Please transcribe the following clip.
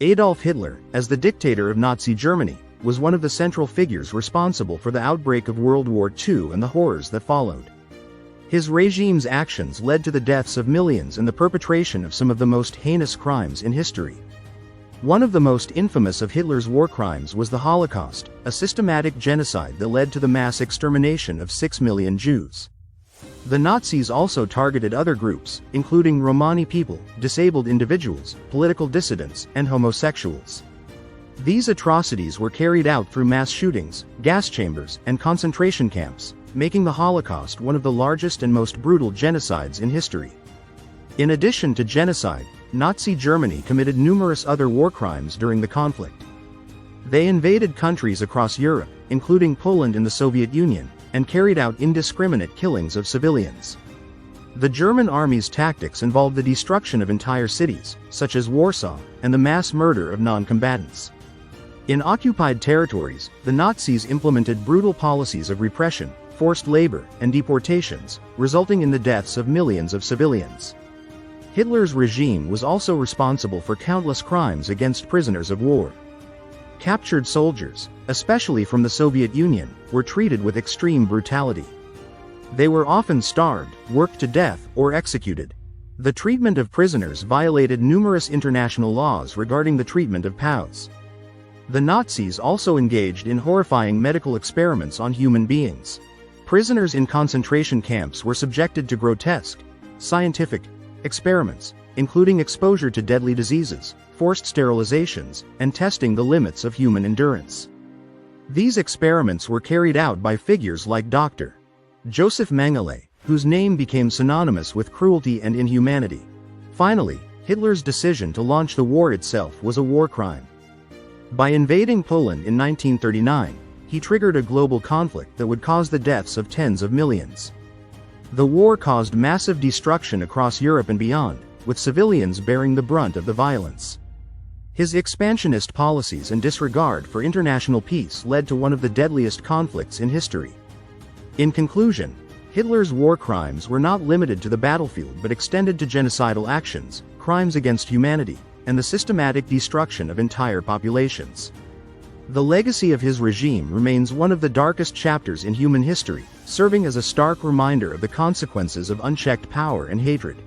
Adolf Hitler, as the dictator of Nazi Germany, was one of the central figures responsible for the outbreak of World War II and the horrors that followed. His regime's actions led to the deaths of millions and the perpetration of some of the most heinous crimes in history. One of the most infamous of Hitler's war crimes was the Holocaust, a systematic genocide that led to the mass extermination of 6 million Jews. The Nazis also targeted other groups, including Romani people, disabled individuals, political dissidents, and homosexuals. These atrocities were carried out through mass shootings, gas chambers, and concentration camps, making the Holocaust one of the largest and most brutal genocides in history. In addition to genocide, Nazi Germany committed numerous other war crimes during the conflict. They invaded countries across Europe, including Poland and the Soviet Union, and carried out indiscriminate killings of civilians. The German army's tactics involved the destruction of entire cities, such as Warsaw, and the mass murder of non-combatants. In occupied territories, the Nazis implemented brutal policies of repression, forced labor, and deportations, resulting in the deaths of millions of civilians. Hitler's regime was also responsible for countless crimes against prisoners of war. Captured soldiers, especially from the Soviet Union, were treated with extreme brutality. They were often starved, worked to death, or executed. The treatment of prisoners violated numerous international laws regarding the treatment of POWs. The Nazis also engaged in horrifying medical experiments on human beings. Prisoners in concentration camps were subjected to grotesque, scientific experiments, including exposure to deadly diseases, forced sterilizations, and testing the limits of human endurance. These experiments were carried out by figures like Dr. Joseph Mengele, whose name became synonymous with cruelty and inhumanity. Finally, Hitler's decision to launch the war itself was a war crime. By invading Poland in 1939, he triggered a global conflict that would cause the deaths of tens of millions. The war caused massive destruction across Europe and beyond, with civilians bearing the brunt of the violence. His expansionist policies and disregard for international peace led to one of the deadliest conflicts in history. In conclusion, Hitler's war crimes were not limited to the battlefield but extended to genocidal actions, crimes against humanity, and the systematic destruction of entire populations. The legacy of his regime remains one of the darkest chapters in human history, serving as a stark reminder of the consequences of unchecked power and hatred.